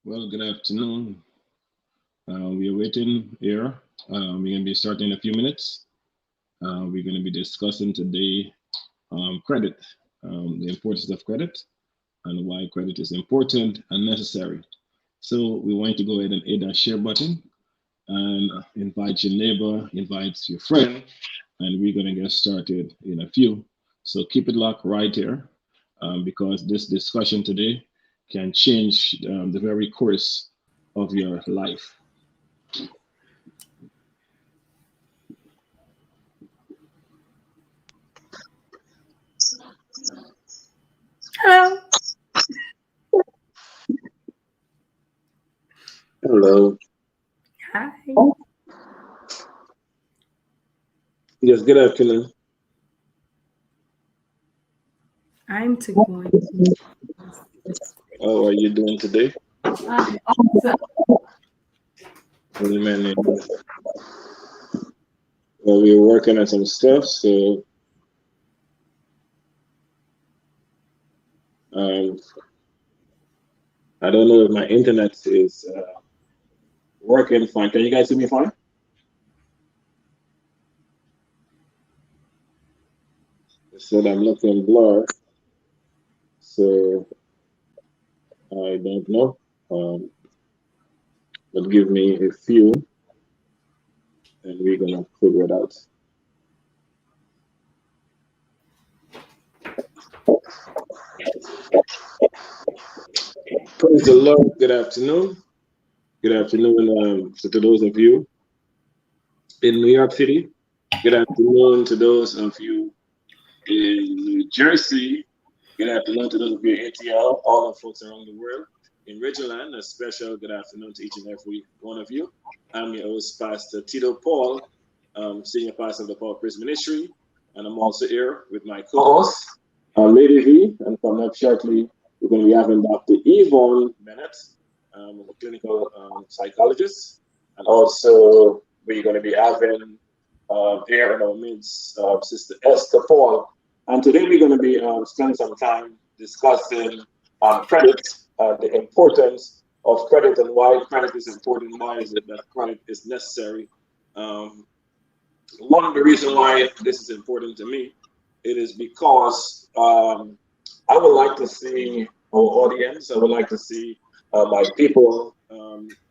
Well, good afternoon. We are waiting here. We're going to be starting in a few minutes. We're going to be discussing today credit, the importance of credit, and why credit is important and necessary. So we want you to go ahead and hit that share button and invite your neighbor, invite your friend, and we're going to get started in a few. So keep it locked right here because this discussion today can change the very course of your life. Hello. Hello. Hi. Yes, good afternoon. I'm to going. How are you doing today? I'm awesome. Amen. Amen. Well, we're working on some stuff, so um, I don't know if my internet is working fine. Can you guys see me fine? It said I'm looking blurred, so I don't know. Um, but give me a few, and we're gonna figure it out. Praise the Lord. Good afternoon. Good afternoon to those of you in New York City. Good afternoon to those of you in New Jersey. Good afternoon to those of you in ATL, all the folks around the world. In Ridgeland, a special good afternoon to each and every one of you. I'm your host, Pastor Tito Paul, Senior Pastor of the Paul Praise Ministry, and I'm also here with my co-host, Lady V, and coming up shortly, we're going to be having Dr. Yvonne Bennett, a clinical psychologist, and also we're going to be having here in our midst Sister Esther Paul. And today we're going to be spending some time discussing credit, the importance of credit and why credit is important, why is it that credit is necessary. Um, One of the reasons why this is important to me, it is because I would like to see our audience, I would like to see my people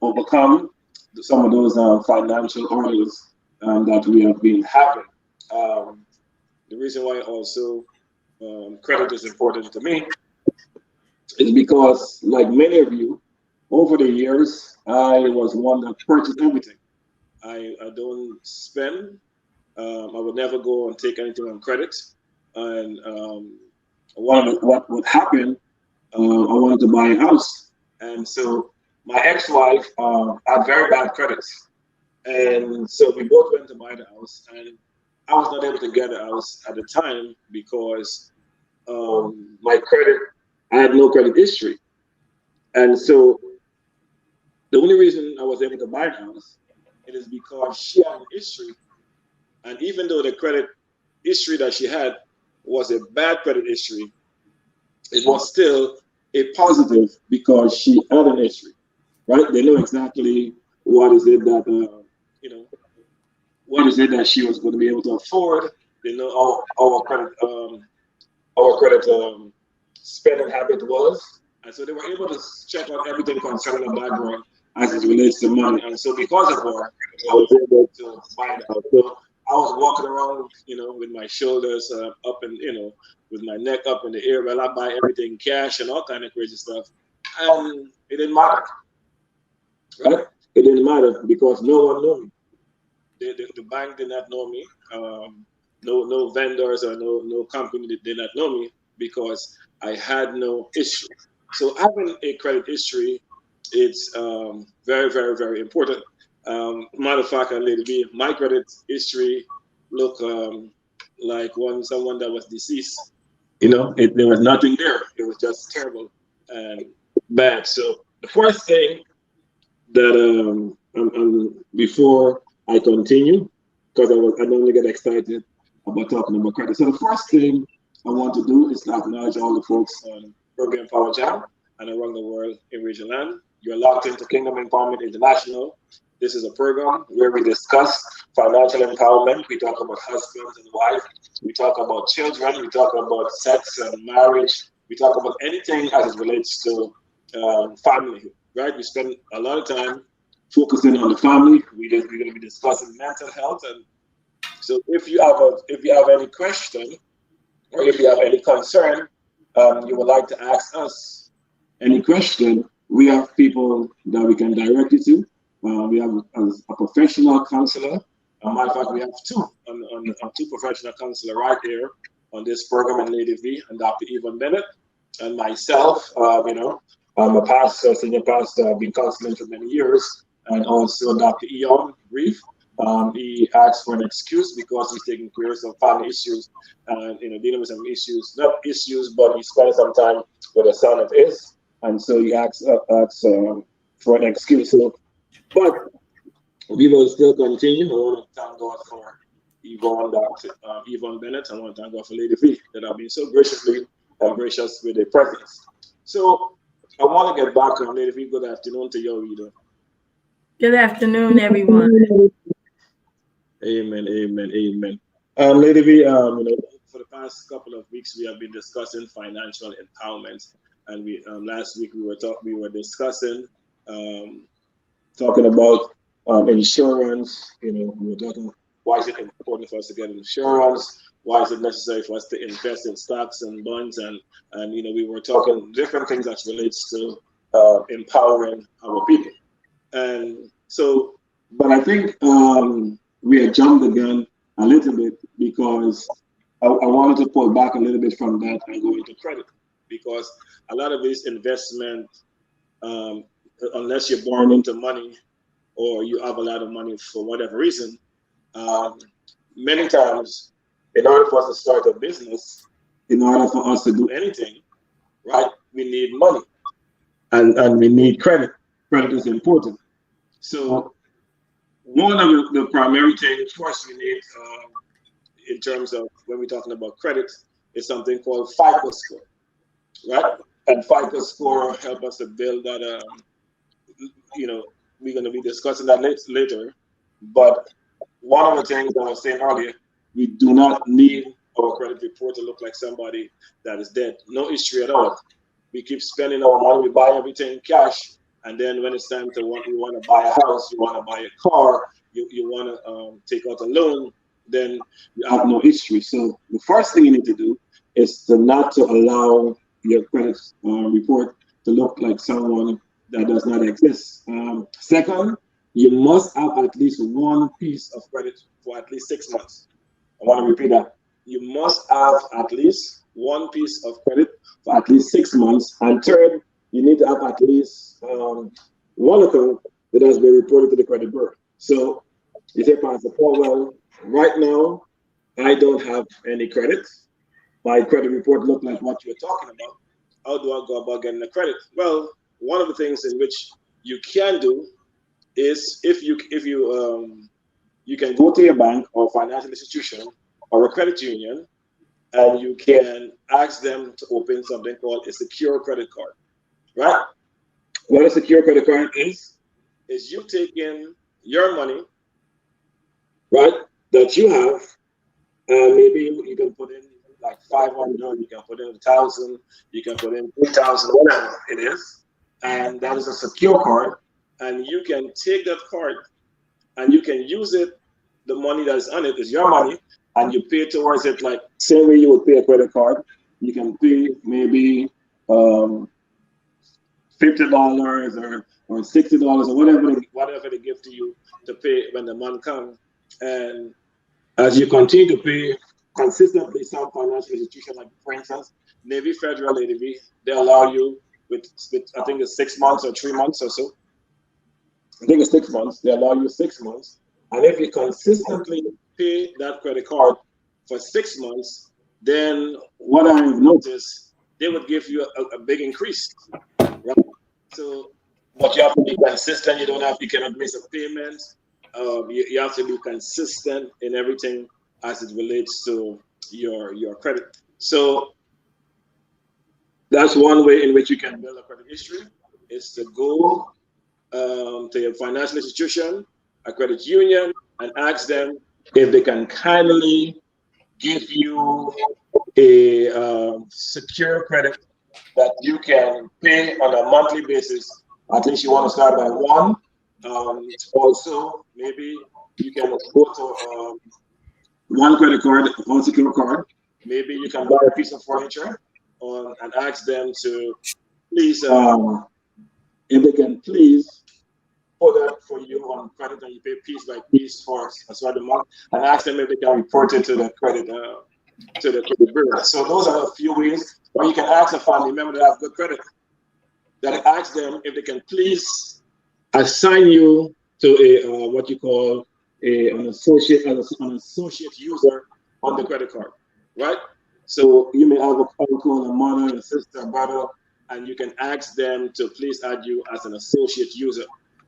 overcome some of those financial hurdles that we have been having. Um, the reason why also credit is important to me is because, like many of you, over the years, I was one that purchased everything. I don't spend. I would never go and take anything on credit. And what would happen? I wanted to buy a house, and so my ex-wife had very bad credit, and so we both went to buy the house, and I was not able to get a house at the time because my credit, I had no credit history. And so the only reason I was able to buy the house, it is because she had an history. And even though the credit history that she had was a bad credit history, it was still a positive because she had an history, right? They know exactly what is it that, you know, what is it that she was going to be able to afford. They know our credit spending habit was. And so they were able to check out everything concerning the background as it relates to money. And so because of her, I was able to buy the house. So I was walking around, with my shoulders up and, with my neck up in the air while I buy everything cash and all kind of crazy stuff. And it didn't matter, right? It didn't matter because no one knew me. The bank did not know me. no vendors or no company that did not know me because I had no history. So having a credit history, it's very, very, very important. Matter of fact, Lady B, my credit history look like someone that was deceased. There was nothing there. It was just terrible and bad. So the first thing that before I continue, because I normally get excited about talking about credit. So the first thing I want to do is to acknowledge all the folks on Program Power Jam and around the world in region land. You're locked into Kingdom Empowerment International. This is a program where we discuss financial empowerment. We talk about husbands and wives. We talk about children. We talk about sex and marriage. We talk about anything as it relates to family, right? We spend a lot of time focusing on the family. We're going to be discussing mental health, and so if you have any question or if you have any concern, you would like to ask us any question, we have people that we can direct you to. We have a professional counselor. Matter of fact, we have two professional counselors right here on this program, and Lady V and Dr. Yvonne Bennett and myself. I'm a pastor, senior pastor. I've been counseling for many years, and also Dr. Eon Reef. He asked for an excuse because he's taking care of some family issues and dealing with some issues, not issues, but he spent some time with a son of his, and so he asked for an excuse. So, but we will still continue. I want to thank God for Dr. Yvonne Bennett. I want to thank God for Lady V that have been so graciously and gracious with their presence. So I want to get back on Lady V. Good afternoon to you, Rita. Good afternoon, everyone. Amen, amen, amen. Lady V, for the past couple of weeks we have been discussing financial empowerment, and we last week we were discussing talking about insurance. We were talking why is it important for us to get insurance? Why is it necessary for us to invest in stocks and bonds? And we were talking different things that relates to empowering our people. And so, but I think we had jumped the gun a little bit because I wanted to pull back a little bit from that and go into credit, because a lot of this investment, unless you're born into money or you have a lot of money for whatever reason, many times in order for us to start a business, in order for us to do anything, right, we need money and we need credit. Credit is important. So one of the primary things first we need in terms of when we're talking about credit is something called FICO score, right? And FICO score help us to build that. We're going to be discussing that later. But one of the things I was saying earlier, we do not need our credit report to look like somebody that is dead. No history at all. We keep spending our money. We buy everything cash. And then when it's time you want to buy a house, you want to buy a car, you want to take out a loan, then you have no history. So the first thing you need to do is not to allow your credit report to look like someone that does not exist. Second, you must have at least one piece of credit for at least 6 months. I want to repeat that. You must have at least one piece of credit for at least 6 months. And third, you need to have at least one account that has been reported to the credit bureau. So you say, Pastor Paul, well, right now, I don't have any credit. My credit report looked like what you're talking about. How do I go about getting a credit? Well, one of the things in which you can do is if you can go to your bank or financial institution or a credit union, and you can ask them to open something called a secure credit card, right? What a secure credit card is you taking your money, right, that you have, and maybe you can put in like 500, you can put in 1,000, you can put in 3,000, whatever it is, and that is a secure card, and you can take that card and you can use it. The money that is on it is your money, and you pay towards it like same way you would pay a credit card. You can pay maybe $50 or $60 or whatever they give to you to pay when the month comes. And as you continue to pay consistently some financial institution, like for instance, Navy Federal, Navy, they allow you with I think it's 6 months or 3 months or so. I think it's 6 months. They allow you 6 months, and if you consistently pay that credit card for 6 months, then what I've noticed, they would give you a big increase, right? So, but you have to be consistent. You cannot miss a payment. You have to be consistent in everything as it relates to your credit. So that's one way in which you can build a credit history, is to go to a financial institution, a credit union, and ask them if they can kindly give you a secure credit that you can pay on a monthly basis. At least you want to start by one. Also, maybe you can go to one credit card, one secure card. Maybe you can buy a piece of furniture and ask them to please, if they can please put that for you on credit, and you pay piece by piece for a certain month, and ask them if they can report it to the credit bureau. So those are a few ways. Or you can ask a family member that have good credit, that ask them if they can please assign you to a what you call an associate user on the credit card, right? So you may have an uncle, a mother, a sister, a brother, and you can ask them to please add you as an associate user.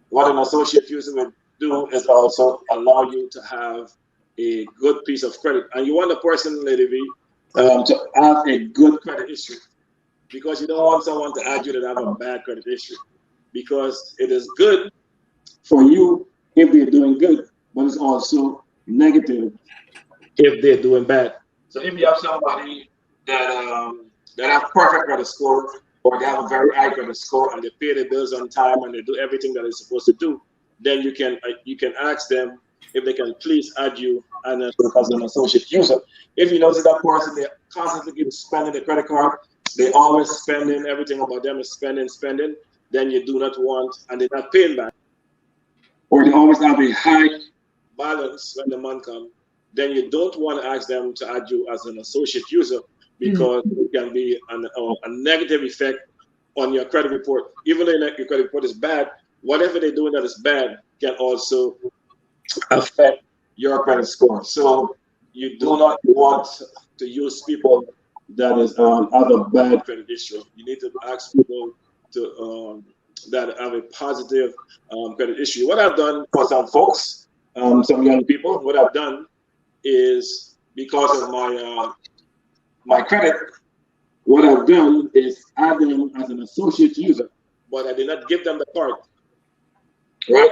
What an associate user will do is also allow you to have a good piece of credit. And you want the person, Lady V, to have a good credit history, because you don't want someone to add you that have a bad credit history. Because it is good for you if they're doing good, but it's also negative if they're doing bad. So if you have somebody that have perfect credit score, or they have a very high credit score, and they pay their bills on time, and they do everything that they're supposed to do, then you can ask them if they can please add you as an associate user. If you notice that person, they constantly keep spending the credit card, they always spending, everything about them is spending, then you do not want, and they're not paying back, or they always have a high balance when the month comes, then you don't want to ask them to add you as an associate user, because it can be a negative effect on your credit report. Even though your credit report is bad, whatever they're doing that is bad can also affect your credit score. So you do not want to use people that have a bad credit history. You need to ask people to that have a positive credit history. What I've done for some folks, some young people, what I've done is, because of my credit, what I've done is add them as an associate user, but I did not give them the card. Right?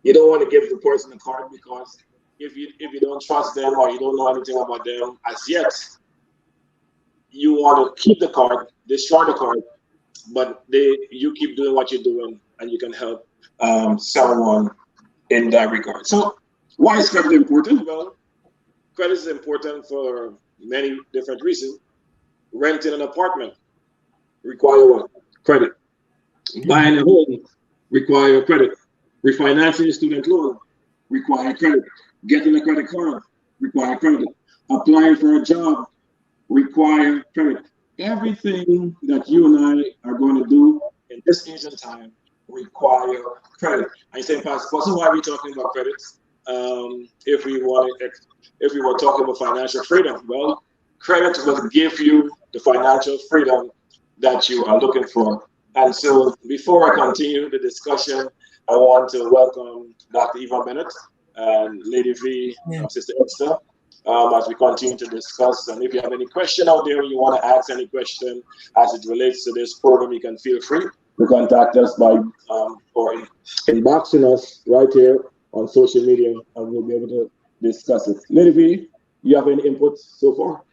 You don't want to give the person the card, because if you don't trust them, or you don't know anything about them as yet, you want to keep the card, destroy the card, but you keep doing what you're doing, and you can help someone in that regard. So why is credit important? Well, credit is important for many different reasons. Renting an apartment require what? Credit. Buying a home require credit. Refinancing a student loan require credit. Getting a credit card require credit. Applying for a job require credit. Everything that you and I are going to do in this age and time require credit. I say, Pastor, so why are we talking about credit? If we were talking about financial freedom, well, credit will give you the financial freedom that you are looking for. And so, before I continue the discussion, I want to welcome Dr. Eva Bennett and Lady V, Sister Esther, as we continue to discuss. And if you have any question out there, you want to ask any question as it relates to this program, you can feel free to contact us by or inboxing us right here on social media, and we'll be able to discuss it. Lady V, you have any input so far?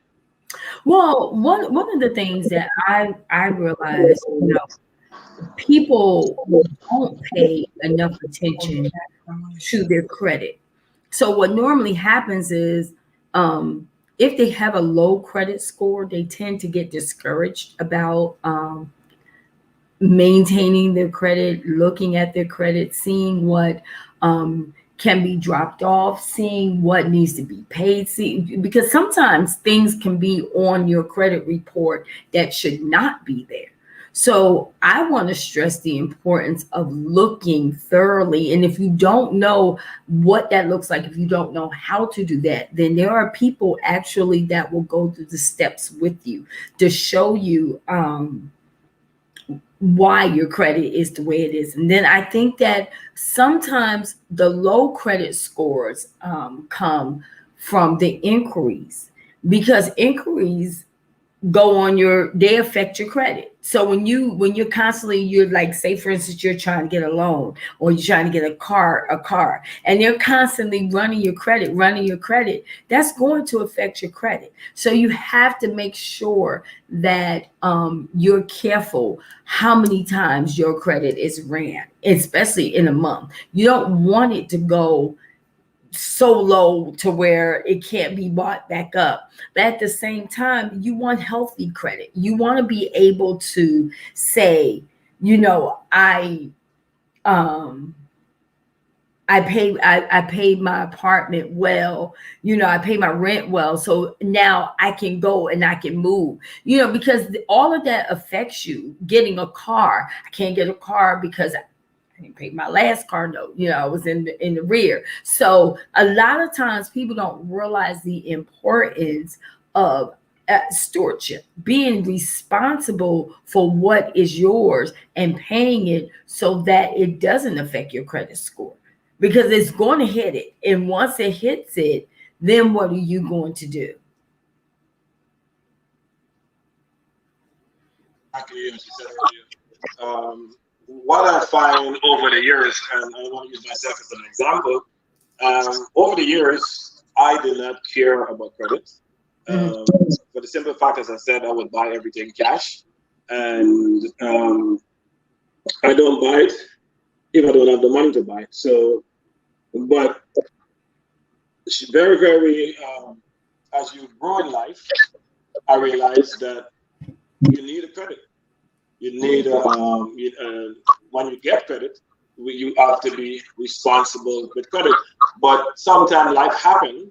Well, one of the things that I realized, people don't pay enough attention to their credit. So what normally happens is, if they have a low credit score, they tend to get discouraged about maintaining their credit, looking at their credit, seeing what can be dropped off, seeing what needs to be paid. See, because sometimes things can be on your credit report that should not be there. So I want to stress the importance of looking thoroughly. And if you don't know what that looks like, if you don't know how to do that, then there are people actually that will go through the steps with you to show you why your credit is the way it is. And then I think that sometimes the low credit scores come from the inquiries, because inquiries go on your, they affect your credit. So when you're constantly, you're like, say for instance, you're trying to get a loan, or you're trying to get a car, and they're constantly running your credit, that's going to affect your credit. So you have to make sure that you're careful how many times your credit is ran, especially in a month. You don't want it to go so low to where it can't be bought back up. But at the same time, you want healthy credit. You want to be able to say, you know, um I paid my apartment well, you know, I paid my rent well. So now I can go and I can move, you know, because all of that affects you. Getting a car, I can't get a car because I didn't pay my last car note. You know, I was in the rear. So a lot of times people don't realize the importance of stewardship, being responsible for what is yours and paying it so that it doesn't affect your credit score, because it's going to hit it. And once it hits it, then what are you going to do? Exactly as you said earlier. What I find over the years, and I want to use myself as an example, over the years, I did not care about credit. Mhm. For the simple fact, as I said, I would buy everything cash, and I don't buy it if I don't have the money to buy it. So, but very, very, as you grow in life, I realized that you need a credit. You need when you get credit, you have to be responsible with credit. But sometimes life happens,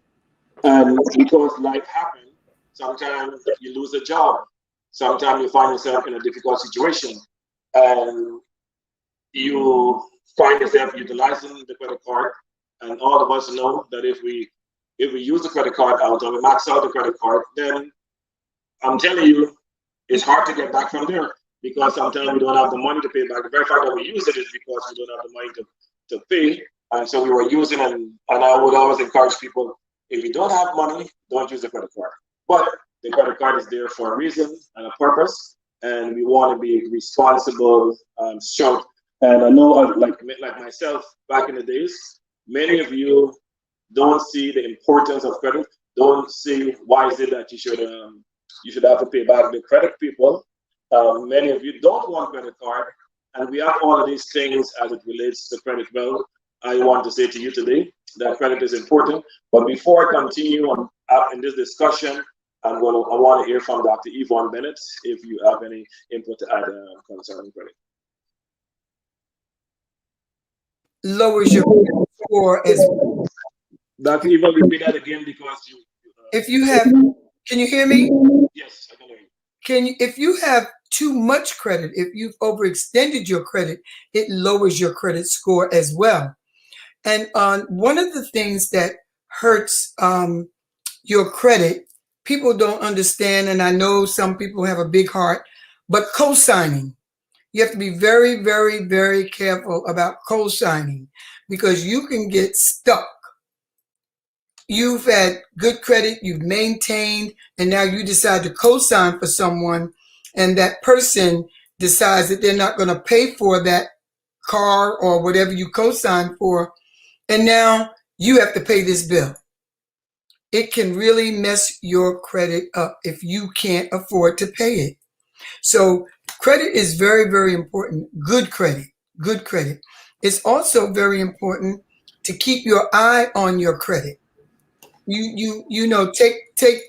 and because life happens, sometimes you lose a job. Sometimes you find yourself in a difficult situation, and you find yourself utilizing the credit card. And all of us know that if we use the credit card out or we max out the credit card, then I'm telling you, it's hard to get back from there, because sometimes we don't have the money to pay back. The very fact that we use it is because we don't have the money to pay. And so we were using, and I would always encourage people, if you don't have money, don't use the credit card. But the credit card is there for a reason and a purpose, and we want to be responsible, strong. And I know, like myself, back in the days, many of you don't see the importance of credit, don't see why is it that you should have to pay back the credit people. Many of you don't want credit card, and we have all of these things as it relates to credit. Well, I want to say to you today that credit is important. But before I continue on in this discussion, I want to hear from Dr. Yvonne Bennett if you have any input to add concerning credit. Lowers your score as well. Dr. Yvonne, repeat that again because you. If you have, can you hear me? Yes, I can hear you. If you have too much credit, if you've overextended your credit, it lowers your credit score as well. And one of the things that hurts your credit, people don't understand, and I know some people have a big heart, but co-signing. You have to be very, very, very careful about co-signing, because you can get stuck. You've had good credit, you've maintained, and now you decide to co-sign for someone, and that person decides that they're not going to pay for that car or whatever you co-signed for, and now you have to pay this bill. It can really mess your credit up if you can't afford to pay it. So credit is very, very important. Good credit, good credit. It's also very important to keep your eye on your credit. You know, take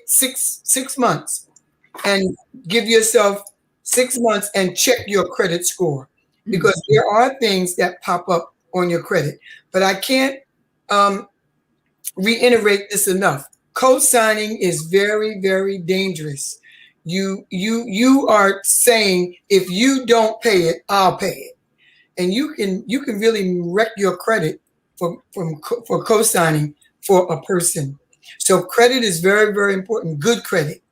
6 months and give yourself 6 months and check your credit score, because there are things that pop up on your credit. But I can't reiterate this enough. Co-signing is very, very dangerous. You are saying, if you don't pay it, I'll pay it, and you can really wreck your credit for co-signing for a person. So credit is very, very important. Good credit.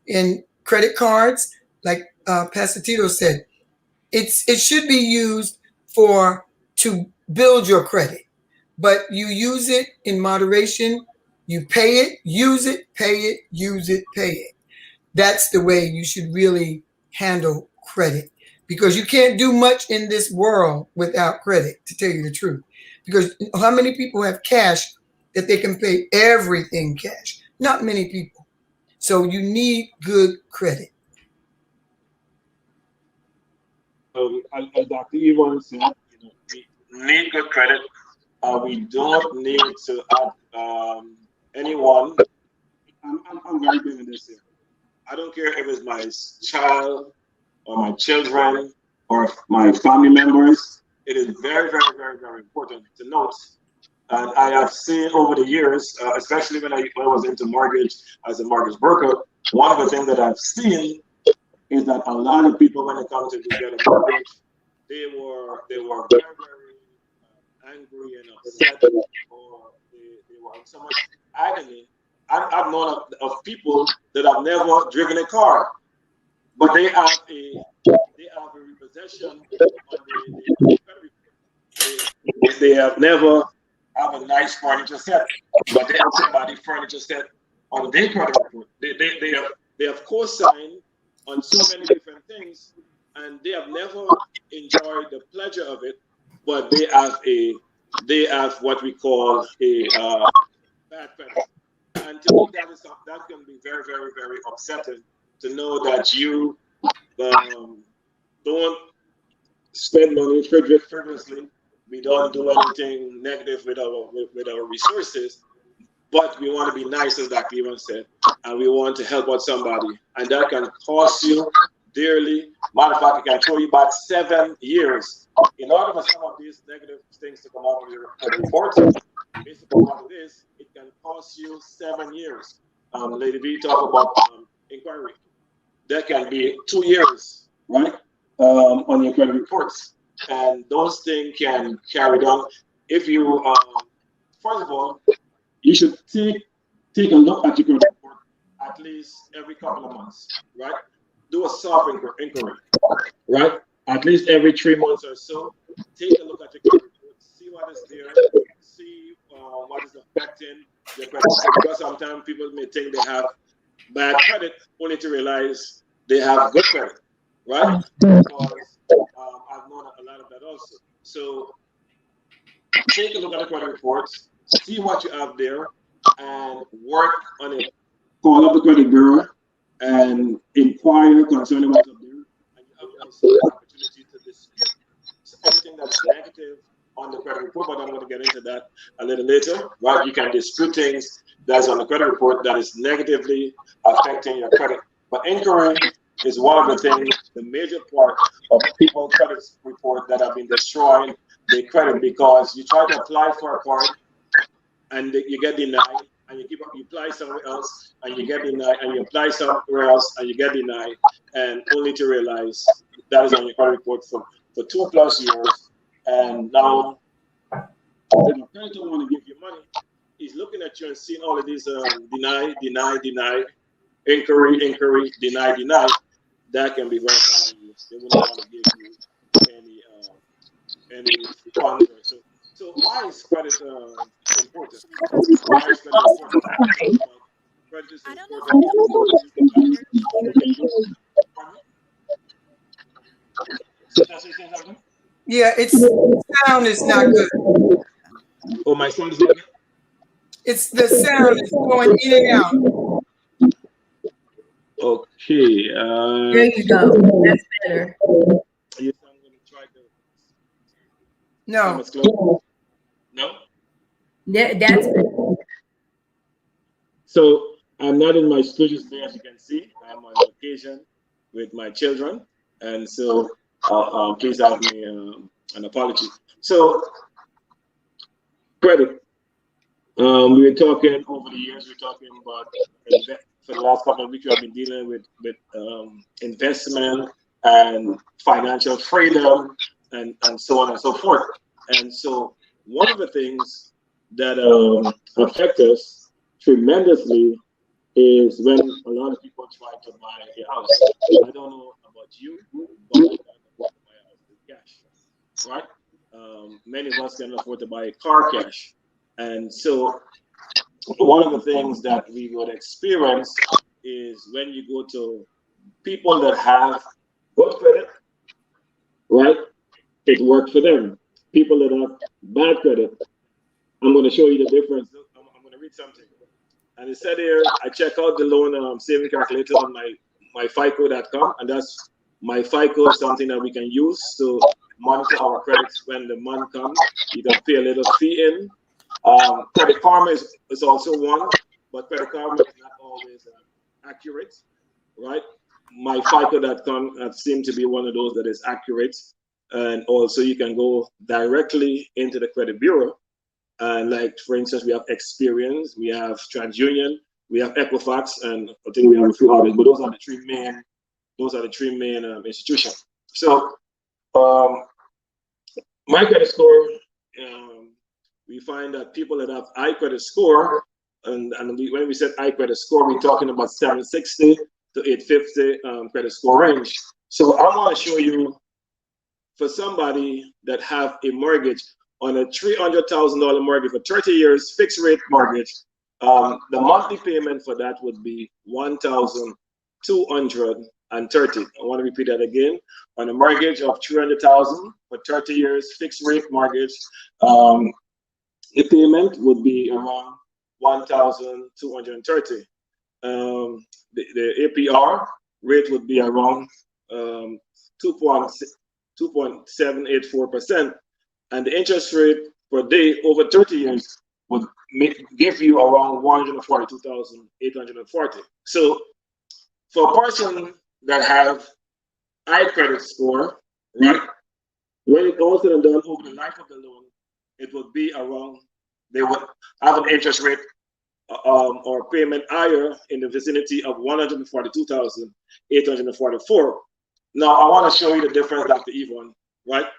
And credit cards, like Pastor Tito said, it should be used to build your credit, but you use it in moderation. You pay it, use it, pay it, use it, pay it. That's the way you should really handle credit, because you can't do much in this world without credit, to tell you the truth. Because how many people have cash that they can pay everything cash? Not many people. So you need good credit. As Dr. Yvonne said, we need good credit. We don't need to add anyone. I'm very big in this here. I don't care if it's my child or my children or my family members. It is very, very, very, very important to note. And I have seen over the years, especially when I was into mortgage as a mortgage broker, one of the things that I've seen is that a lot of people, when it comes to get a mortgage, they were very, very angry and upset, or they were in so much agony. I've known of people that have never driven a car, but they have a repossession on the credit. They have never have a nice furniture set, but they have somebody furniture set on their credit report. They have co-signed on so many different things, and they have never enjoyed the pleasure of it, but they have what we call a bad credit. And to me, that can be very, very, very upsetting to know that you don't spend money frivolously. We don't do anything negative with our resources, but we want to be nice, as Dr. Evan said, and we want to help out somebody, and that can cost you dearly. Matter of fact, it can throw you back 7 years. In order for some of these negative things to come out of your report, basically what it is, it can cost you 7 years. Lady B talked about inquiry. That can be 2 years, right, on your credit reports. And those things can carry on. If you, first of all, you should take a look at your credit report at least every couple of months, right? Do a soft inquiry, right? At least every 3 months or so, take a look at your credit report, see what is there, see what is affecting your credit. Because sometimes people may think they have bad credit, only to realize they have good credit, right? Because I've known a lot of that also. So take a look at the credit reports, see what you have there, and work on it. Call up the credit bureau and inquire concerning what's up there, and you have also the opportunity to dispute anything that's negative on the credit report. But I'm going to get into that a little later, right? You can dispute things that's on the credit report that is negatively affecting your credit. But inquiry is one of the things, the major part of people's credit report that have been destroying their credit, because you try to apply for a card and you get denied, and you apply somewhere else and you get denied, and you apply somewhere else and you get denied, and only to realize that is on your credit report for 2+ years. And now the creditor want to give you money. He's looking at you and seeing all of these deny, inquiry, deny. That can be very bad on you. They wouldn't want to give you any funds or so. So why is credit important? Why is credit important? Credit is important. Yeah, sound is not good. Oh, my sound is not good? It's the sound is going in and out. Okay. There you go. That's better. Yes, I'm going to try to. No. No? That's better. So I'm not in my studio today, as you can see. I'm on vacation with my children, and so please have me an apology. So credit. We were talking over the years. We're talking about for the last couple of weeks. We have been dealing with investment and financial freedom and so on and so forth. And so one of the things that affect us tremendously is when a lot of people try to buy a house. I don't know about you, but I can afford to buy a house with cash, right? Many of us can afford to buy a car cash. And so one of the things that we would experience is when you go to people that have good credit, right? It works for them. People that have bad credit, I'm going to show you the difference. I'm going to read something. And it said here, I check out the loan saving calculator on my FICO.com, and that's my FICO is something that we can use to monitor our credits when the month comes. You can pay a little fee in. Credit Karma is also one, but Credit Karma is not always accurate, right? My FICO.com seems to be one of those that is accurate. And also you can go directly into the credit bureau. And like, for instance, we have Experience, we have TransUnion, we have Equifax, and I think we have a few others, but those are the three main institutions. So my credit score, we find that people that have high credit score, and when we said high credit score, we're talking about 760 to 850 credit score range. So I want to show you, for somebody that have a mortgage on a $300,000 mortgage for 30 years, fixed rate mortgage, the monthly payment for that would be $1,230. I want to repeat that again. On a mortgage of $300,000 for 30 years, fixed rate mortgage, the payment would be around $1,230. The APR rate would be around 2.784%, and the interest rate per day over 30 years would give you around 142,840. So for a person that have high credit score, right, when it all said and done over the life of the loan, it would be around, they would have an interest rate or payment higher in the vicinity of 142,844. Now I want to show you the difference, Dr. Yvonne, right?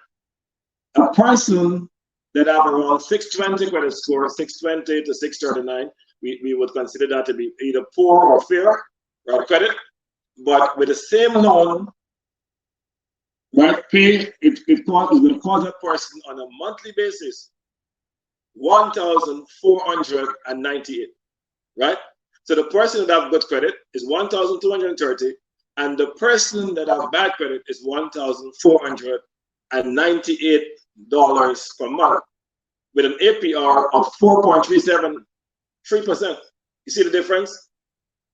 A person that have around 620 credit score, 620 to 639, we would consider that to be either poor or fair, right, credit. But with the same loan, right, pay, it will cost that person on a monthly basis $1,498, right? So the person that have good credit is 1,230, and the person that have bad credit is $1,498 per month, with an APR of 4.373%. You see the difference?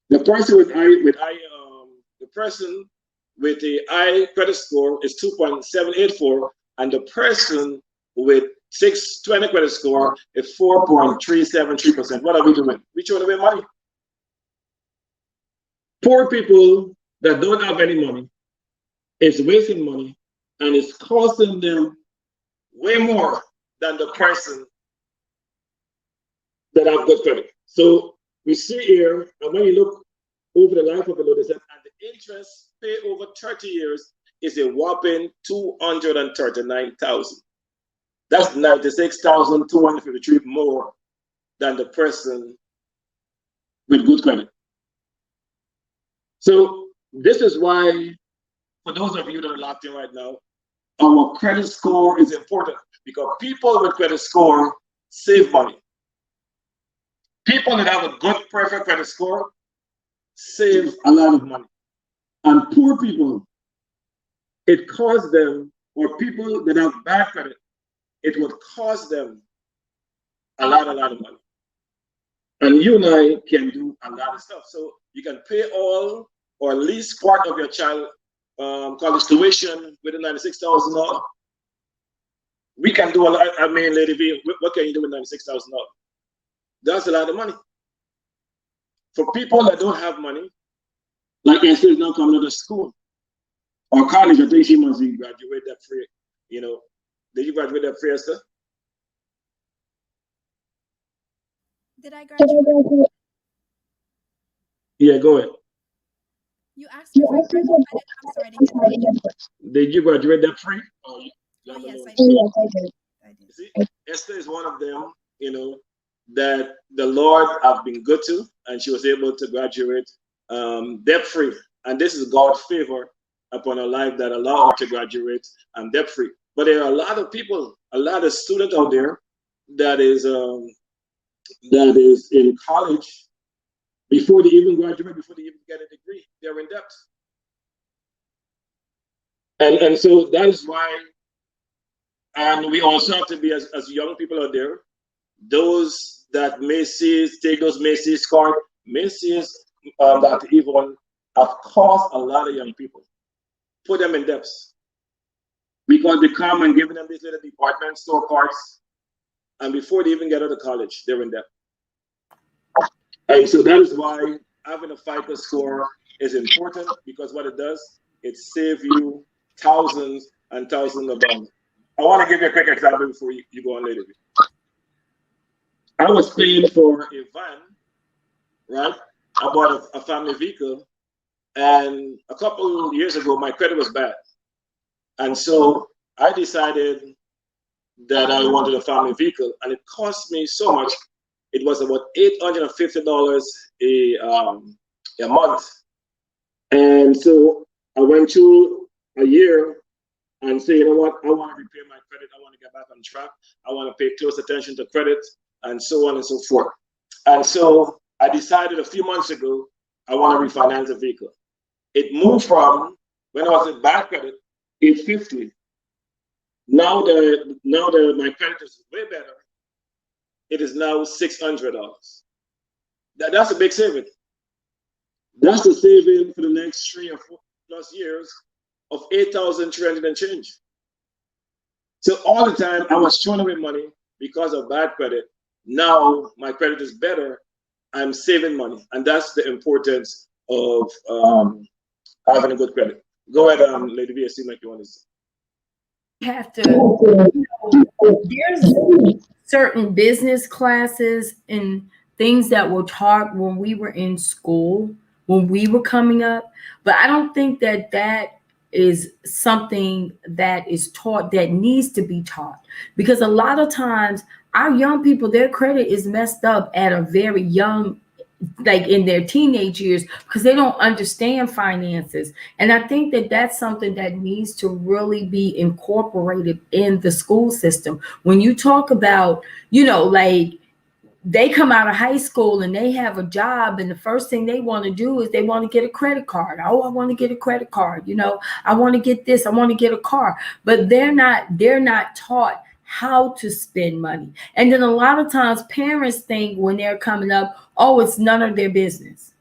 The person with a high credit score is 2.784, and the person with 620 credit score is 4.373%. What are we doing? We throwing away money. Poor people that don't have any money is wasting money, and it's costing them way more than the person that have good credit. So we see here, and when you look over the life of the loan, and the interest paid over 30 years is a whopping $239,000. That's 96,253 more than the person with good credit. So this is why, for those of you that are locked in right now, our credit score is important, because people with credit score save money. People that have a good perfect credit score save a lot of money. And poor people, it costs them, or people that have bad credit, it would cost them a lot of money. And you and I can do a lot of stuff. So you can pay all or at least part of your child college tuition with $96,000. We can do a lot. I mean, Lady V, what can you do with $96,000? That's a lot of money. For people that don't have money, like Esther is now coming to school or college, I think she must graduate that free. You know, did you graduate that free, Esther? Did I graduate? Yeah, go ahead. You asked me if I graduated. I'm sorry, I didn't get that. Did you graduate debt free? Oh, Oh, yes, I you did. I did. see, Esther is one of them, that the Lord have been good to, and she was able to graduate debt free. And this is God's favor upon her life that allowed her to graduate debt free. But there are a lot of people, a lot of students out there that is in college before they even graduate, before they even get a degree, they're in debt. And so that is why, and we also have to be as young people out there, those that Macy's, take those Macy's card, Macy's that even have cost a lot of young people, put them in debts because they come and giving them these little department store cards, and before they even get out of college, they're in debt. And so that is why having a FICO score is important, because what it does, it saves you thousands and thousands of dollars. I want to give you a quick example before you go on later. I was paying for a van, right? I bought a family vehicle, and a couple of years ago, my credit was bad. And so I decided that I wanted a family vehicle, and it cost me so much. It was about $850 a month. And so I went through a year and say, you know what, I want to repair my credit. I want to get back on track. I want to pay close attention to credit, and so on and so forth. And so I decided a few months ago, I want to refinance a vehicle. It moved from, when I was in bad credit, 850. Now my credit is way better. It is now $600. That's a big saving. That's the saving for the next 3 or 4 plus years of 8,300 and change. So all the time I was throwing away money because of bad credit. Now my credit is better. I'm saving money, and that's the importance of having a good credit. Go ahead, Lady V. I seem like you want to say. Have to, there's certain business classes and things that were taught when we were in school, when we were coming up, but I don't think that is something that is taught that needs to be taught, because a lot of times our young people, their credit is messed up at a very young, like in their teenage years, because they don't understand finances. And I think that that's something that needs to really be incorporated in the school system. When you talk about, like they come out of high school and they have a job, and the first thing they want to do is they want to get a credit card. Oh, I want to get a credit card. I want to get this. I want to get a car. But they're not taught how to spend money. And then a lot of times parents think when they're coming up, oh, it's none of their business.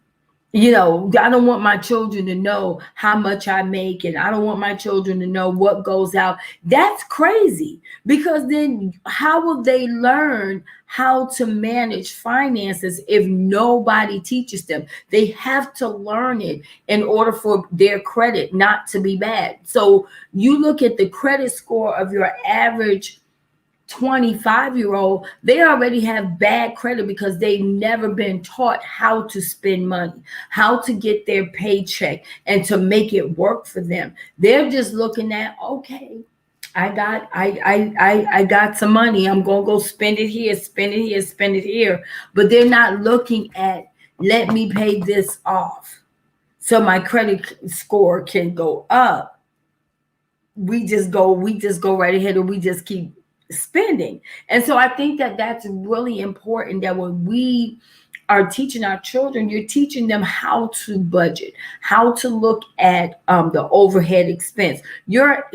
I don't want my children to know how much I make, and I don't want my children to know what goes out. That's crazy, because then how will they learn how to manage finances if nobody teaches them? They have to learn it in order for their credit not to be bad. So you look at the credit score of your average 25-year-old, they already have bad credit because they've never been taught how to spend money, how to get their paycheck and to make it work for them. They're just looking at, okay, I got some money, I'm gonna go spend it here, spend it here, spend it here. But they're not looking at, let me pay this off so my credit score can go up. We just go right ahead, and we just keep spending. And so I think that that's really important, that when we are teaching our children, you're teaching them how to budget, how to look at the overhead expense. Your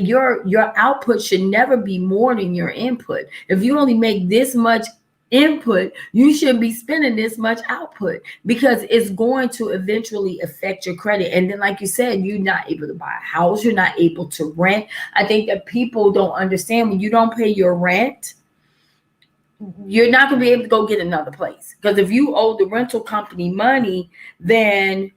output should never be more than your input. If you only make this much input, you shouldn't be spending this much output, because it's going to eventually affect your credit. And then, like you said, you're not able to buy a house, you're not able to rent. I think that people don't understand, when you don't pay your rent, you're not going to be able to go get another place, because if you owe the rental company money, then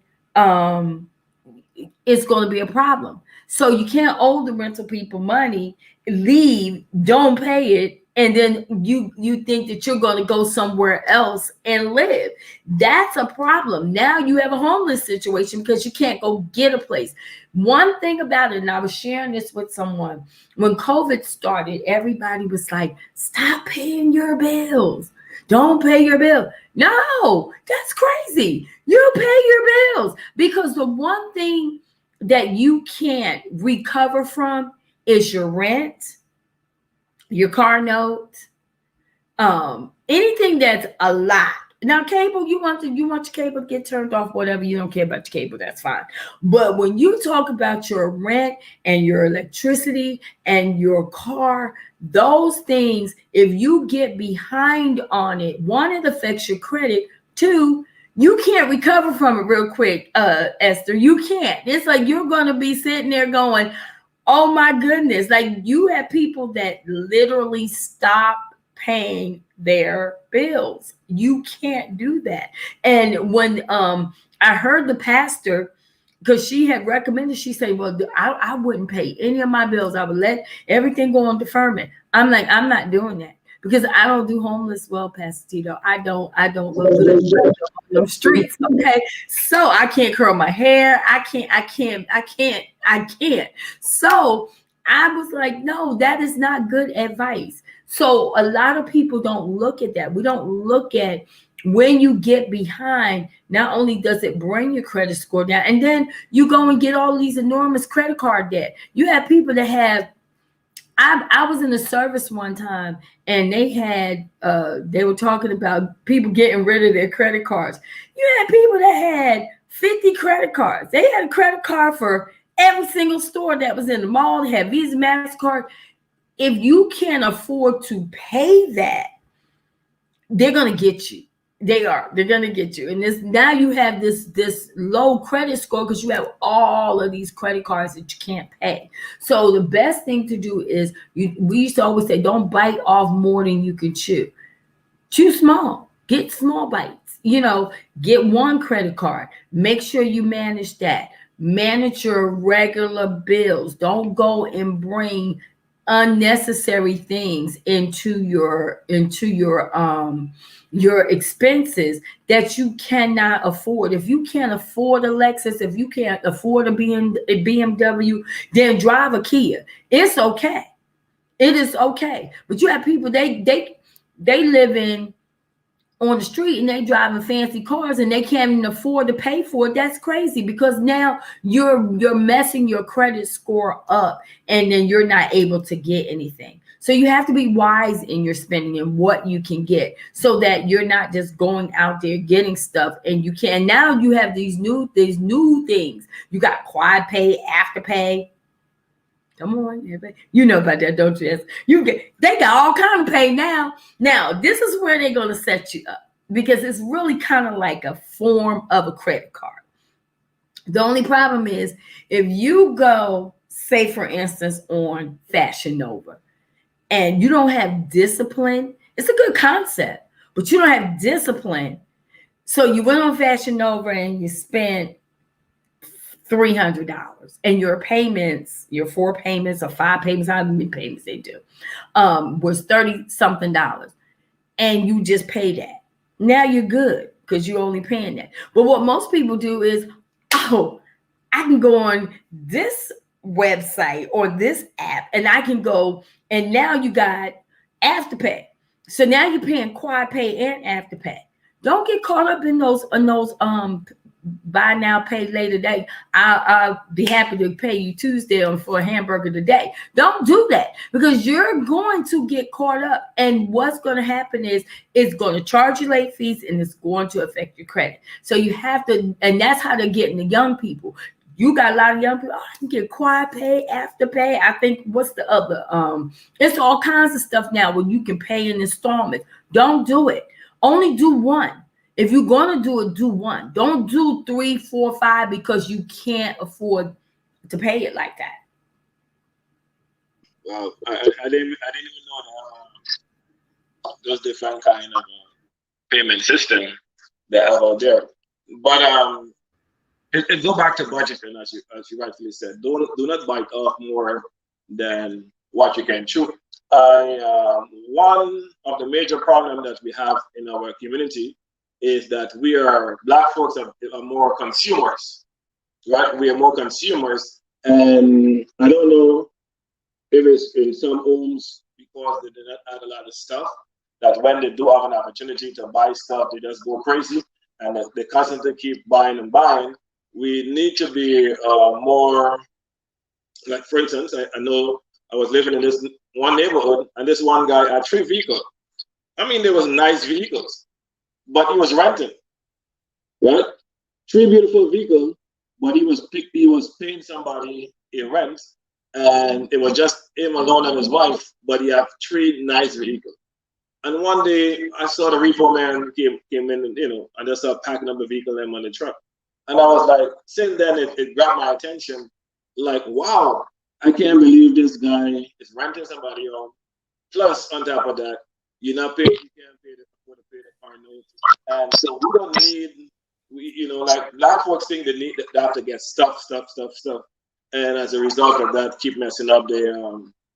it's going to be a problem. So you can't owe the rental people money, leave, don't pay it, and then you think that you're going to go somewhere else and live. That's a problem. Now you have a homeless situation because you can't go get a place. One thing about it, and I was sharing this with someone, when COVID started, everybody was like, stop paying your bills, don't pay your bill. No, that's crazy. You pay your bills, because the one thing that you can't recover from is your rent, your car note, anything that's a lot. Now, cable, you want your cable to get turned off, whatever. You don't care about your cable, that's fine. But when you talk about your rent and your electricity and your car, those things, if you get behind on it, one, it affects your credit. Two, you can't recover from it real quick, Esther. You can't. It's like you're gonna be sitting there going, oh my goodness. Like, you have people that literally stop paying their bills. You can't do that. And when I heard the pastor, because she had recommended, she said, well, I wouldn't pay any of my bills. I would let everything go on deferment. I'm like, I'm not doing that, because I don't do homeless well, Pastor Tito. I don't look good on the streets. Okay. So I can't curl my hair. I can't. So I was like, no, that is not good advice. So a lot of people don't look at that. We don't look at, when you get behind, not only does it bring your credit score down, and then you go and get all these enormous credit card debt. You have people that have, I was in the service one time, and they were talking about people getting rid of their credit cards. You had people that had 50 credit cards. They had a credit card for every single store that was in the mall. They had Visa, MasterCard. If you can't afford to pay that, they're going to get you. They're going to get you. And now you have this low credit score because you have all of these credit cards that you can't pay. So the best thing to do is, we used to always say, don't bite off more than you can chew. Chew small. Get small bites. Get one credit card. Make sure you manage that. Manage your regular bills. Don't go and bring unnecessary things into your expenses that you cannot afford. If you can't afford a Lexus, if you can't afford a BMW, then drive a Kia. It's okay. It is okay. But you have people, they live on the street, and they driving fancy cars, and they can't even afford to pay for it. That's crazy, because now you're messing your credit score up, and then you're not able to get anything. So you have to be wise in your spending and what you can get, so that you're not just going out there getting stuff, and you can. Now you have these new things. You got quad pay, afterpay. Come on, everybody. You know about that, don't you? They got all kind of pay now. Now, this is where they're going to set you up, because it's really kind of like a form of a credit card. The only problem is, if you go, say for instance, on Fashion Nova, and you don't have discipline, it's a good concept, but you don't have discipline. So you went on Fashion Nova and you spent $300, and your payments, your 4 payments or 5 payments, how many payments they do, was $30-something, and you just pay that. Now you're good, because you're only paying that. But what most people do is, I can go on this website or this app, and I can go, and now you got Afterpay. So now you're paying quad pay and Afterpay. Don't get caught up in those buy now, pay later day. I'll be happy to pay you Tuesday for a hamburger today. Don't do that, because you're going to get caught up. And what's going to happen is, it's going to charge you late fees, and it's going to affect your credit. So you have to, and that's how they're getting the young people. You got a lot of young people, I can get quad pay, Afterpay. I think, what's the other? It's all kinds of stuff now where you can pay in installments. Don't do it. Only do one. If you're going to do it, do one. Don't do 3, 4, 5, because you can't afford to pay it like that. Wow, I didn't even know that those different kind of payment system they have out there. But it go back to budgeting, as you rightfully said. Do not bite off more than what you can chew. one of the major problems that we have in our community is that black folks are more consumers, right? We are more consumers, and I don't know if it's in some homes because they did not add a lot of stuff, that when they do have an opportunity to buy stuff, they just go crazy and they constantly keep buying and buying. We need to be more, like, for instance, I know I was living in this one neighborhood and this one guy had 3 vehicles. I mean, they was nice vehicles, but he was renting, right? 3 beautiful vehicles, but he was paying somebody a rent, and it was just him alone and his wife, but he had 3 nice vehicles. And one day I saw the repo man came in, and and just started packing up the vehicle and on the truck. And I was like, since then it grabbed my attention. Like, wow, I can't believe this guy is renting somebody home. Plus, on top of that, you're not paying, you can't afford to pay the car note. And so we don't need, like black folks think they have to get stuff. And as a result of that, keep messing up the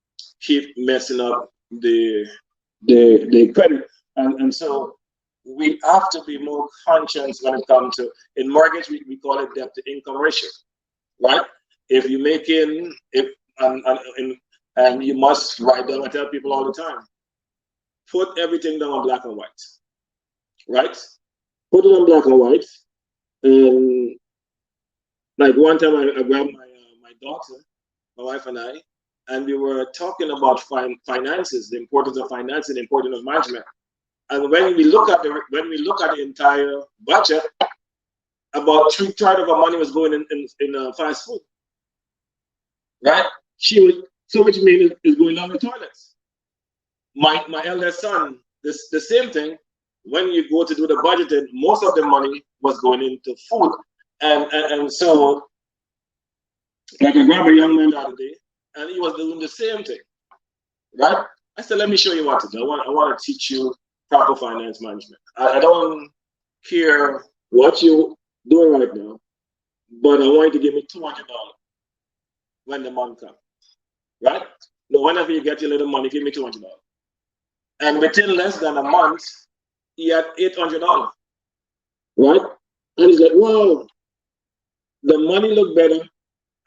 credit. And so we have to be more conscious when it comes to, in mortgage, we call it debt to income ratio, right? If you're making, and you must write down, I tell people all the time, put everything down on black and white, right? Put it on black and white. And like one time I grabbed my daughter, my wife and I, and we were talking about finances, the importance of finances, the importance of management. And when we look at the entire budget, about 3/3 of our money was going in fast food, right? So which means it's going down the toilets. My eldest son, the same thing. When you go to do the budgeting, most of the money was going into food, and so, like, I grabbed a young man the other day, and he was doing the same thing, right? I said, let me show you what to do. I want to teach you proper finance management. I don't care what you're doing right now, but I want you to give me $200 when the month comes, right? No, whenever you get your little money, give me $200. And within less than a month, he had $800, right? And he's like, wow, the money look better.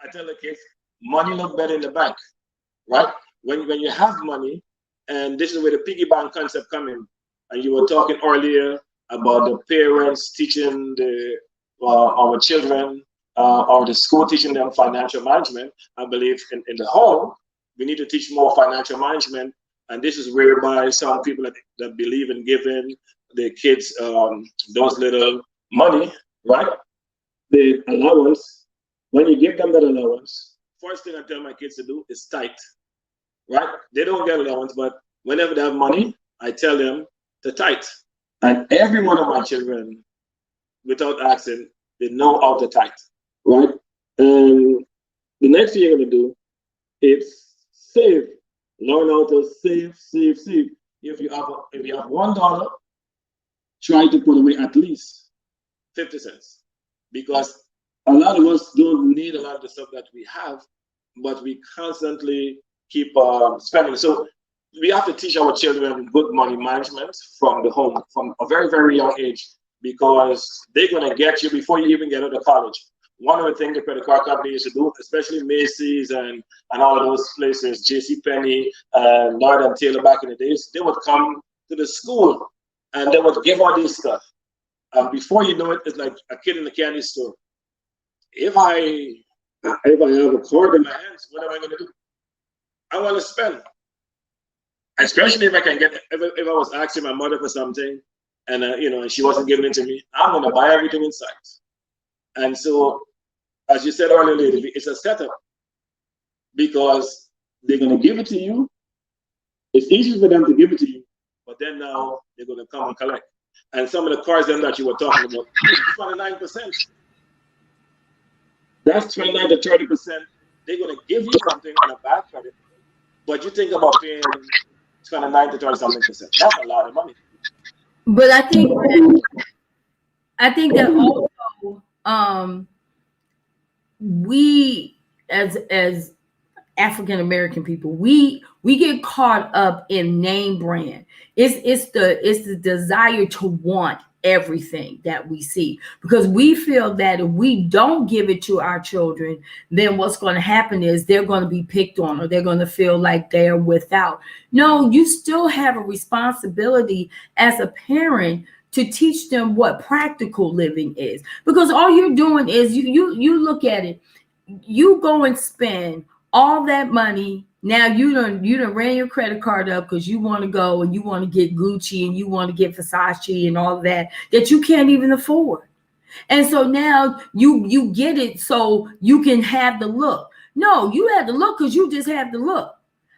I tell the kids, money look better in the bank, right? When you have money, and this is where the piggy bank concept come in. And you were talking earlier about the parents teaching our children, or the school teaching them financial management. I believe in the home, we need to teach more financial management. And this is whereby some people that believe in giving their kids those little money, right? The allowance, when you give them that allowance, first thing I tell my kids to do is tithe, right? They don't get allowance, but whenever they have money, I tell them to tithe. And every one of my children, without asking, they know how to tithe, right? And the next thing you're going to do is save. Learn how to save. If you have $1, try to put away at least 50 cents, because a lot of us don't need a lot of the stuff that we have, but we constantly keep spending. So we have to teach our children good money management from the home, from a very, very young age, because they're going to get you before you even get out of college. One of the things the credit card company used to do, especially Macy's and all of those places, JCPenney and Lord and Taylor back in the days, they would come to the school and they would give all this stuff. And before you know it, it's like a kid in the candy store. If I have a card in my hands, what am I going to do? I want to spend. Especially if I can get, if I was asking my mother for something and and she wasn't giving it to me, I'm going to buy everything in sight. And so, as you said earlier, lady, it's a setup, because they're going to give it to you. It's easy for them to give it to you, but then now they're going to come and collect. And some of the cards then that you were talking about, 29%. That's 29 to 30%. They're going to give you something on a bad credit, but you think about paying 29 to 30 something percent. That's a lot of money. But I think that also we as African American people, we get caught up in name brand. It's the desire to want everything that we see, because we feel that if we don't give it to our children, then what's going to happen is they're going to be picked on, or they're going to feel like they're without. No, you still have a responsibility as a parent to teach them what practical living is, because all you're doing is you look at it, you go and spend all that money. Now you done ran your credit card up because you want to go and you want to get Gucci and you want to get Versace and all of that you can't even afford. And so now you get it so you can have the look. No, you had the look because you just have the look.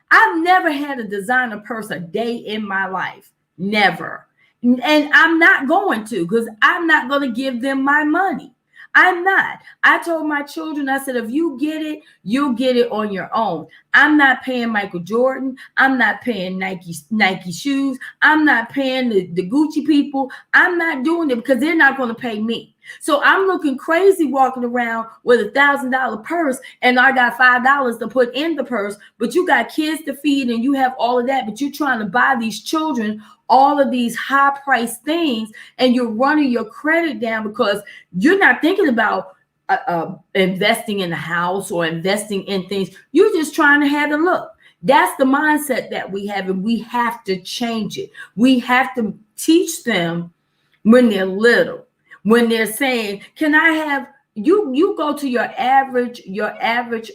I've never had a designer purse a day in my life. Never. And I'm not going to, because I'm not going to give them my money. I'm not. I told my children, I said, if you get it, you'll get it on your own. I'm not paying Michael Jordan. I'm not paying Nike shoes. I'm not paying the Gucci people. I'm not doing it because they're not going to pay me. So I'm looking crazy walking around with $1,000 purse, and I got $5 to put in the purse, but you got kids to feed and you have all of that, but you're trying to buy these children all of these high priced things, and you're running your credit down because you're not thinking about investing in a house or investing in things. You're just trying to have a look. That's the mindset that we have, and we have to change it. We have to teach them when they're little, when they're saying, can I have, you go to your average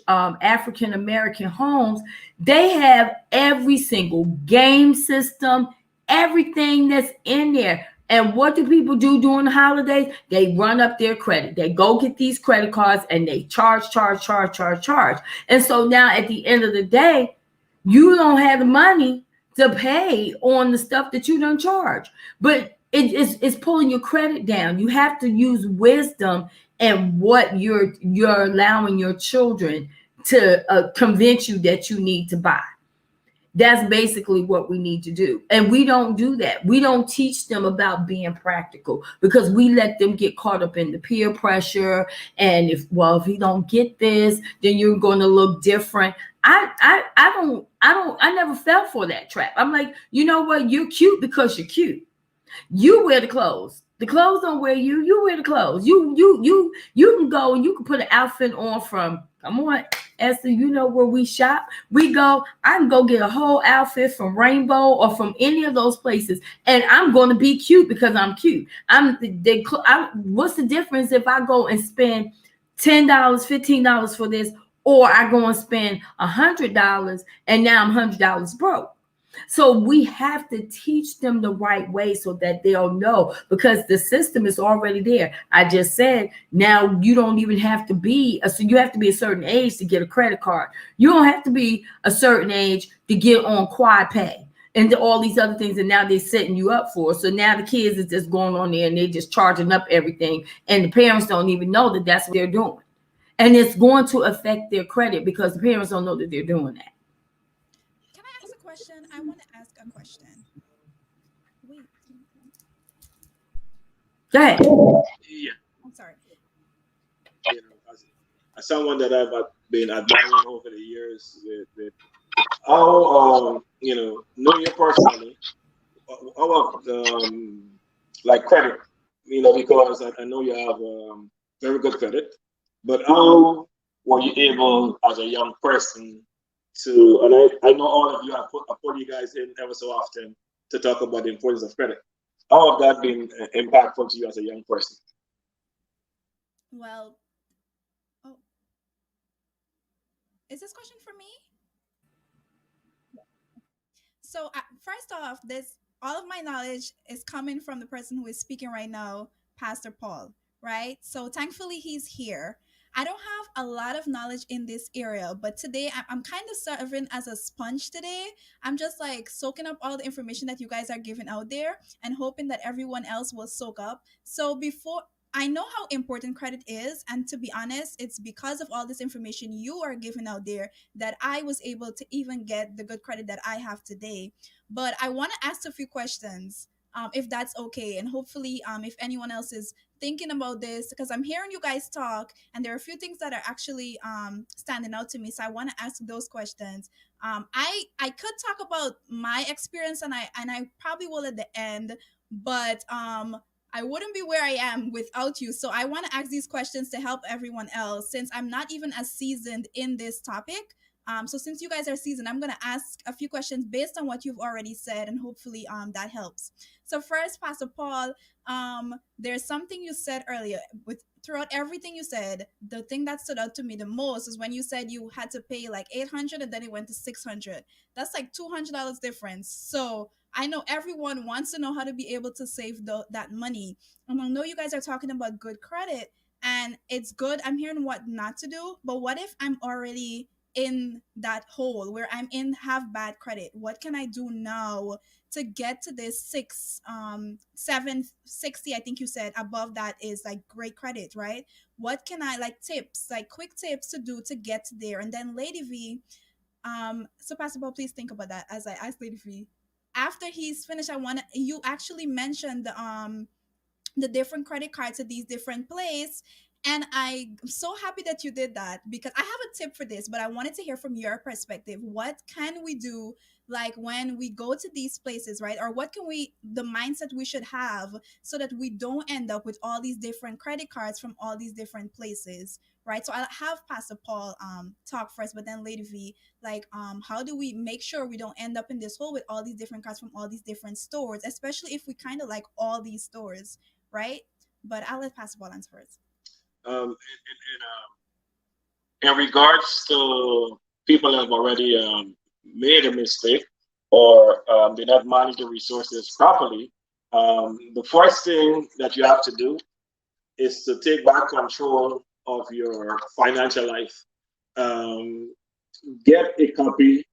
African American homes, they have every single game system, everything that's in there. And what do people do during the holidays? They run up their credit. They go get these credit cards and they charge. And so now at the end of the day, you don't have the money to pay on the stuff that you don't charge. But it's pulling your credit down. You have to use wisdom and what you're allowing your children to convince you that you need to buy. That's basically what we need to do. And we don't do that. We don't teach them about being practical because we let them get caught up in the peer pressure. And if you don't get this, then you're going to look different. I never fell for that trap. I'm like, you know what? You're cute because you're cute. You wear the clothes. The clothes don't wear you. You wear the clothes. You can go and you can put an outfit on from, come on, Esther, you know where we shop. We go, I can go get a whole outfit from Rainbow or from any of those places, and I'm going to be cute because I'm cute. What's the difference if I go and spend $10, $15 for this, or I go and spend $100 and now I'm $100 broke? So we have to teach them the right way so that they'll know, because the system is already there. I just said, now you don't even have to be, so you have to be a certain age to get a credit card. You don't have to be a certain age to get on Quad Pay and all these other things. And now they're setting you up for. So now the kids is just going on there and they're just charging up everything. And the parents don't even know that that's what they're doing. And it's going to affect their credit because the parents don't know that they're doing that. Can I ask a question? I want to ask a question. Wait, Go ahead. Yeah, I'm sorry. as someone that I've been admiring over the years, with how know you personally, how like credit, because I know you have very good credit, but how were you able as a young person to, and I know all of you have put you guys in ever so often to talk about the importance of credit. How have that been impactful to you as a young person? Well, oh, is this question for me? So first off, this all of my knowledge is coming from the person who is speaking right now, Pastor Paul, right? So thankfully he's here. I don't have a lot of knowledge in this area, but today I'm kind of serving as a sponge today. I'm just like soaking up all the information that you guys are giving out there and hoping that everyone else will soak up. So before I know how important credit is, and to be honest, it's because of all this information you are giving out there that I was able to even get the good credit that I have today. But I want to ask a few questions. if that's okay. And hopefully, if anyone else is thinking about this, because I'm hearing you guys talk, and there are a few things that are actually standing out to me. So I want to ask those questions. I could talk about my experience, and I probably will at the end, but I wouldn't be where I am without you. So I want to ask these questions to help everyone else, since I'm not even as seasoned in this topic. So since you guys are seasoned, I'm gonna ask a few questions based on what you've already said, and hopefully that helps. So first, Pastor Paul, there's something you said earlier. With throughout everything you said, the thing that stood out to me the most is when you said you had to pay like 800 and then it went to 600. That's like $200 difference. So I know everyone wants to know how to be able to save that money. And I know you guys are talking about good credit, and it's good. I'm hearing what not to do, but what if I'm already in that hole where I'm in have bad credit? What can I do now to get to this 760? I think you said above that is like great credit, right? What can I, like, tips, like quick tips to do to get there? And then Lady V, so Pastor Paul, please think about that as I ask Lady V. After he's finished, I want to, you actually mentioned the different credit cards at these different places. And I'm so happy that you did that, because I have a tip for this, but I wanted to hear from your perspective. What can we do, like when we go to these places, right? Or what can we, the mindset we should have, so that we don't end up with all these different credit cards from all these different places, right? So I'll have Pastor Paul talk first, but then Lady V, like how do we make sure we don't end up in this hole with all these different cards from all these different stores, especially if we kind of like all these stores, right? But I'll let Pastor Paul answer first. In regards to people that have already made a mistake, or did not manage the resources properly, the first thing that you have to do is to take back control of your financial life. Um, get a copy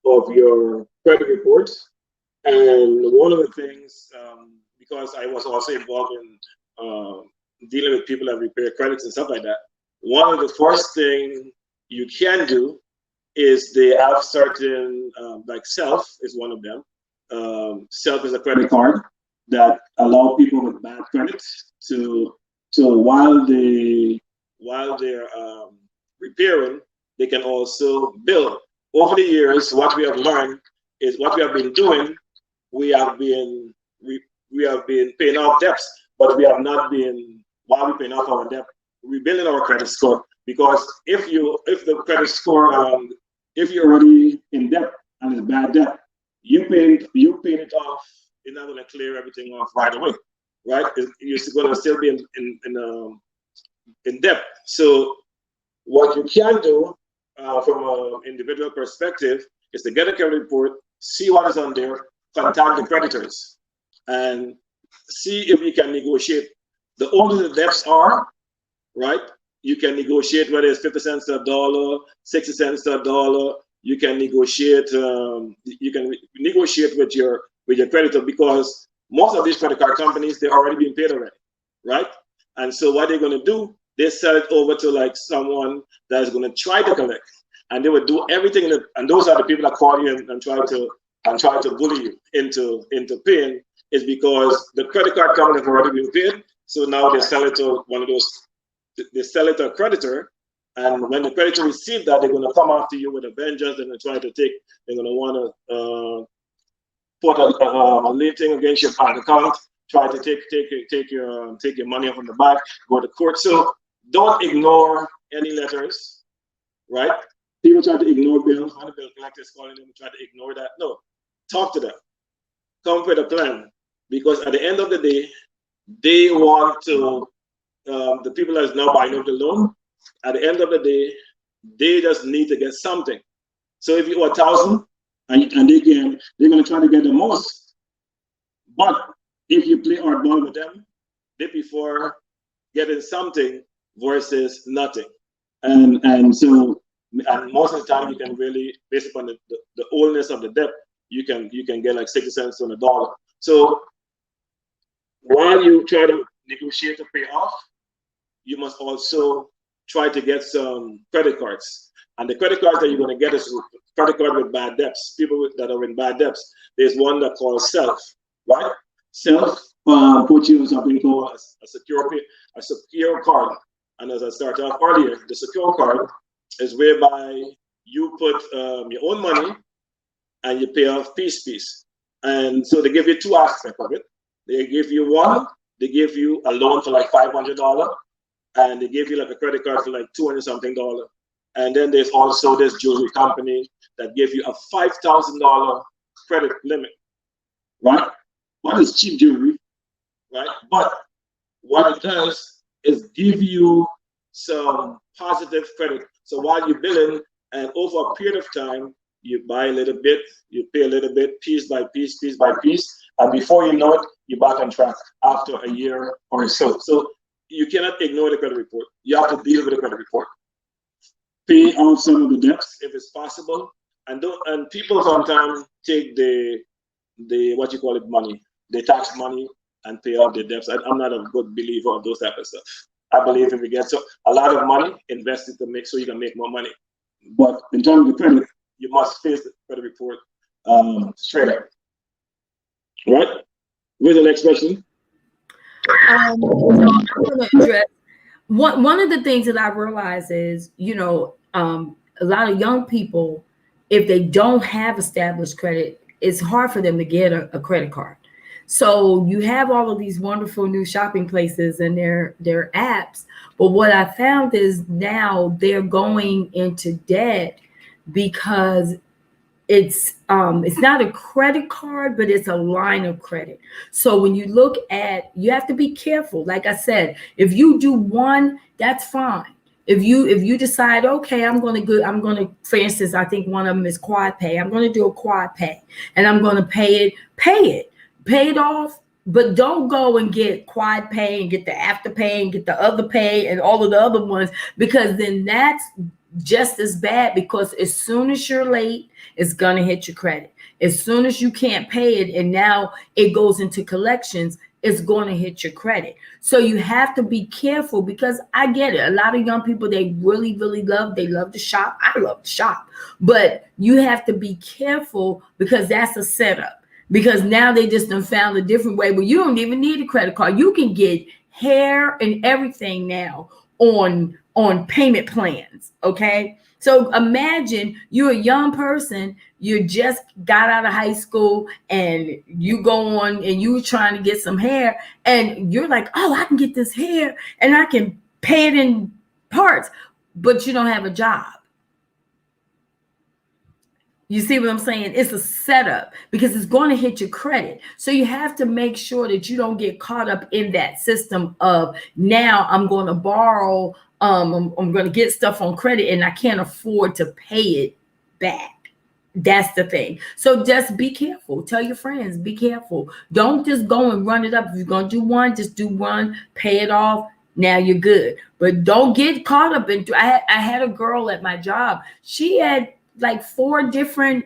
of your credit report. And one of the things, because I was also involved in dealing with people that repair credits and stuff like that, one of the first thing you can do is they have certain, like Self is one of them. Self is a credit card that allow people with bad credit to while they're repairing, they can also build. Over the years, what we have learned is what we have been doing. We have been we have been paying off debts, but we have not been, while we're paying off our debt, rebuilding our credit score. Because if the credit score, if you're already in debt and it's bad debt, you pay it off. You're not going to clear everything off right away, right? You're going to still be in debt. So what you can do from an individual perspective is to get a credit report, see what is on there, contact the creditors, and see if you can negotiate. The older the debts are, right, you can negotiate whether it's 50 cents to a dollar, 60 cents to a dollar. You can negotiate. Negotiate with your creditor, because most of these credit card companies, they're already being paid already, right? And so what they're going to do, they sell it over to like someone that is going to try to collect, and they would do everything. And those are the people that call you and try to bully you into paying. Is because the credit card company have already been paid, so now they sell it to one of those. They sell it to a creditor, and when the creditor receives that, they're going to come after you with a vengeance. They're going to try to take. They're going to want to put a lien thing against your bank account. Try to take your money from the bank. Go to court. So don't ignore any letters, right? People try to ignore bills. When the bill collectors calling them, try to ignore that. No, talk to them. Come with a plan, because at the end of the day, they want to. The people that is now buying up the loan, at the end of the day, they just need to get something. So if you owe 1,000 and they're going to try to get the most. But if you play hardball with them, they prefer getting something versus nothing. And most of the time, you can really, based upon the oldness of the debt, you can get like 60 cents on the dollar. So while you try to negotiate to pay off, you must also try to get some credit cards. And the credit cards that you're going to get is credit card with bad debts. People that are in bad debts. There's one that calls Self, right? self put you in something called a secure card. And as I started off earlier, the secure card is whereby you put your own money and you pay off piece. And so they give you two aspects of it. They give you one, they give you a loan for like $500, and they give you like a credit card for like 200 something dollars. And then there's also this jewelry company that give you a $5,000 credit limit, right? What is cheap jewelry, right? But what it does is give you some positive credit. So while you're billing, and over a period of time, you buy a little bit, you pay a little bit, piece by piece, and before you know it, you're back on track after a year or so. So you cannot ignore the credit report. You have to deal with the credit report. Pay off some of the debts if it's possible, and people sometimes take the what you call it money, the tax money, and pay off the debts. I'm not a good believer of those type of stuff. I believe if you get a lot of money, invest it to make sure you can make more money. But in terms of the credit, you must face the credit report straight up. Right? Where's the next question? I'm going to address one of the things that I realize is, a lot of young people, if they don't have established credit, it's hard for them to get a credit card. So you have all of these wonderful new shopping places and their apps, but what I found is now they're going into debt because it's not a credit card, but it's a line of credit. So when you look at, you have to be careful. Like I said, if you do one, that's fine. If you decide, okay, I'm going to, for instance, I think one of them is quad pay. I'm going to do a quad pay and I'm going to pay it off, but don't go and get quad pay and get the after pay and get the other pay and all of the other ones, because then that's just as bad, because as soon as you're late, it's going to hit your credit. As soon as you can't pay it and now it goes into collections, it's going to hit your credit. So you have to be careful, because I get it. A lot of young people, they really, really love to shop. I love to shop, but you have to be careful, because that's a setup. Because now they just done found a different way where you don't even need a credit card. You can get hair and everything now on payment plans. Okay. So imagine you're a young person, you just got out of high school and you go on and you were trying to get some hair and you're like, oh, I can get this hair and I can pay it in parts, but you don't have a job. You see what I'm saying? It's a setup, because it's going to hit your credit. So you have to make sure that you don't get caught up in that system of, now I'm going to borrow, I'm going to get stuff on credit and I can't afford to pay it back. That's the thing. So just be careful. Tell your friends, be careful. Don't just go and run it up. If you're going to do one, just do one, pay it off. Now you're good. But don't get caught up in. I had a girl at my job. She had like 4 different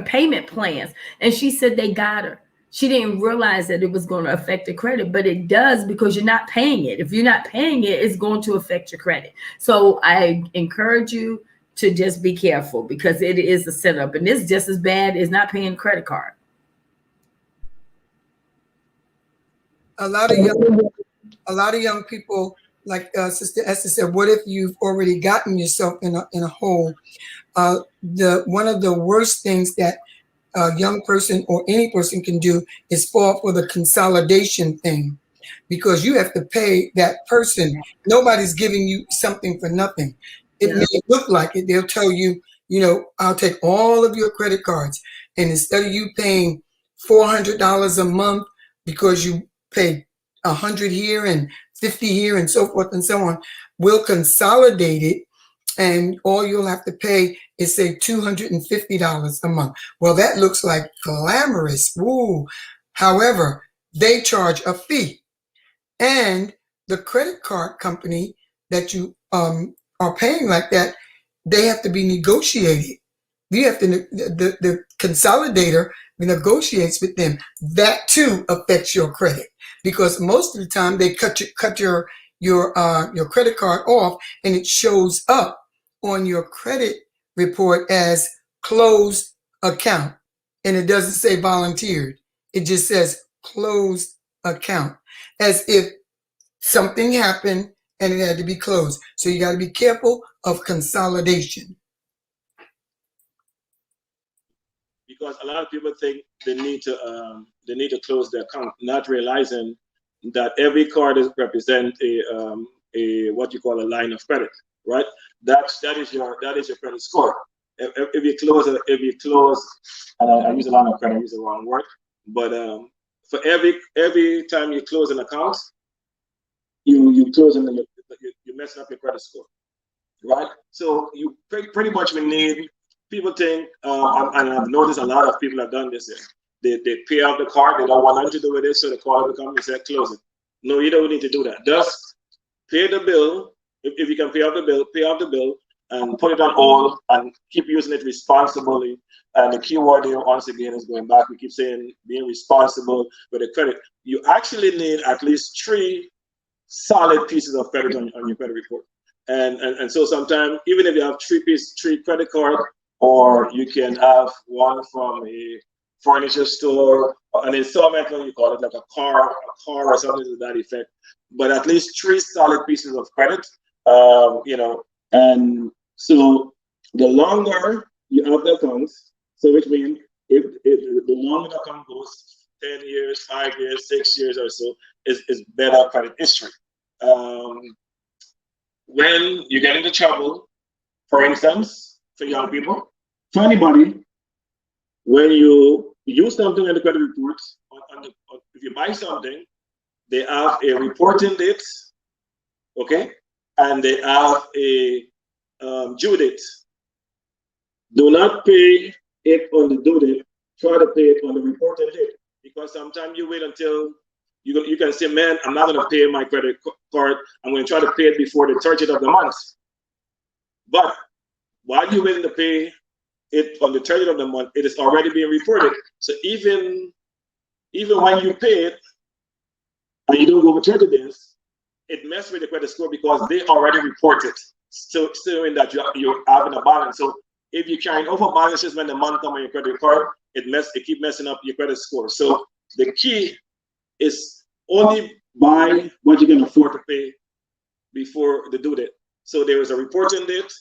payment plans, and she said they got her. She didn't realize that it was going to affect the credit, but it does, because you're not paying it. If you're not paying it, it's going to affect your credit. So I encourage you to just be careful, because it is a setup, and it's just as bad as not paying a credit card. A lot of young people, like Sister Esther said, what if you've already gotten yourself in a hole? One of the worst things that a young person or any person can do is fall for the consolidation thing, because you have to pay that person. Nobody's giving you something for nothing. It may look like it. They'll tell you, I'll take all of your credit cards, and instead of you paying $400 a month because you pay 100 here and 50 here and so forth and so on, we'll consolidate it, and all you'll have to pay is, say, $250 a month. Well, that looks like glamorous. Woo. However, they charge a fee, and the credit card company that you are paying like that, they have to be negotiated. You have to, the consolidator negotiates with them. That too affects your credit, because most of the time they cut your credit card off, and it shows up on your credit report as closed account. and it doesn't say volunteered. It just says closed account, as if something happened and it had to be closed. So you got to be careful of consolidation. Because a lot of people think they need to close their account, not realizing that every card is represent a what you call a line of credit, right? That is your credit score. If you close, and I use a line of credit, I use the wrong word, but for every time you close an account, you closing you're messing up your credit score, right? So you pretty much will need. People think, and I've noticed a lot of people have done this. They pay off the card. They don't want nothing to do with it, so the card will come and say close it. No, you don't need to do that. Just pay the bill. If you can pay off the bill, and put it on hold and keep using it responsibly. And the key word here, once again, is going back. We keep saying being responsible with the credit. You actually need at least 3 solid pieces of credit on your credit report. And so sometimes, even if you have 3 credit card, or you can have one from a furniture store, an installment loan, you call it, like a car or something to that effect. But at least 3 solid pieces of credit, and so the longer you have the accounts, so which means if the longer the account goes, 10 years, 5 years, 6 years or so, is better credit history. When you get into trouble, for instance, for young people, for anybody, when you use something in the credit report, if you buy something, they have a reporting date, okay, and they have a due date. Do not pay it on the due date. Try to pay it on the reporting date, because sometimes you wait until you can say, man, I'm not going to pay my credit card. I'm going to try to pay it before the 30th of the month. But while you're waiting to pay it on the 30th of the month, it is already being reported. So even when you pay it and you don't go over 30 days, it messes with the credit score because they already reported. So in that you're having a balance. So if you're carrying over balances when the month comes on your credit card, it keeps messing up your credit score. So the key is only buy what you can afford to pay before the due date. So there is a reporting date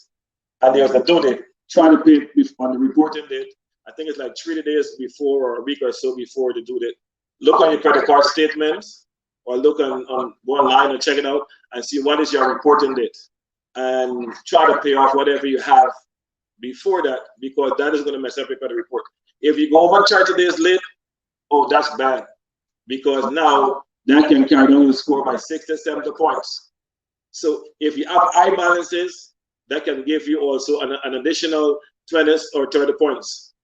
and there's a due date. Try to pay on the reporting date. I think it's like 3 days before or a week or so before the due date. Look on your credit card statements, or look on go online and check it out and see what is your reporting date, and try to pay off whatever you have before that, because that is going to mess up your credit report. If you go over 30 days late, oh, that's bad, because now that can carry down your score by 60, 70 points. So if you have high balances, that can give you also an additional 20 or 30 points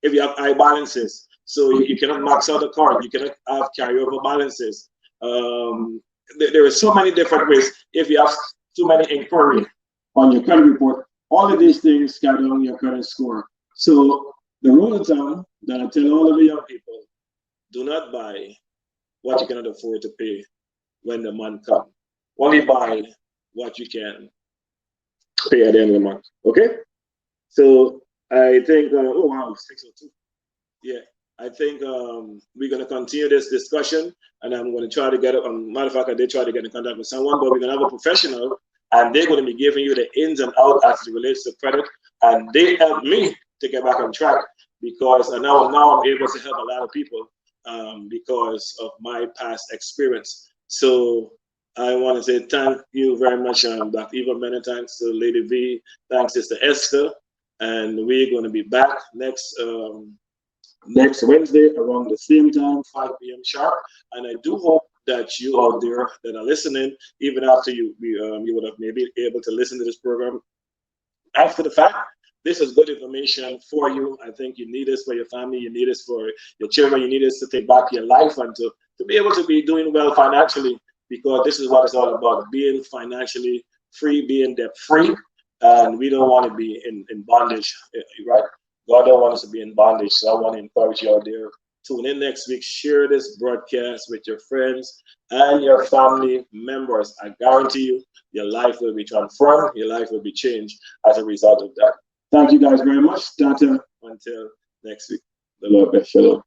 if you have high balances. So you cannot max out the card. You cannot have carryover balances. There are so many different ways. If you have too many inquiries on your credit report, all of these things carry down your credit score. So the rule of thumb that I tell all of the young people: do not buy what you cannot afford to pay when the month comes. Only buy what you can pay at the end of the month. Okay? So I think, oh wow, 6:02. Yeah, I think we're going to continue this discussion, and I'm going to try to get it. Matter of fact, I did try to get in contact with someone, but we're going to have a professional, and they're going to be giving you the ins and outs as it relates to credit, and they helped me to get back on track, because now I'm able to help a lot of people because of my past experience. So I want to say thank you very much, Dr. Eva. Many thanks to Lady V. Thanks, Sister Esther. And we're going to be back next Wednesday around the same time, 5 p.m. sharp. And I do hope that you out there that are listening, even after you would have maybe able to listen to this program after the fact, this is good information for you. I think you need this for your family, you need this for your children, you need this to take back your life and to be able to be doing well financially, because this is what it's all about: being financially free, being debt free. And we don't want to be in bondage, right? God don't want us to be in bondage. So I want to encourage you out there. Tune in next week. Share this broadcast with your friends and your family members. I guarantee you, your life will be transformed. Your life will be changed as a result of that. Thank you guys very much. Tata, until next week. The Lord bless you.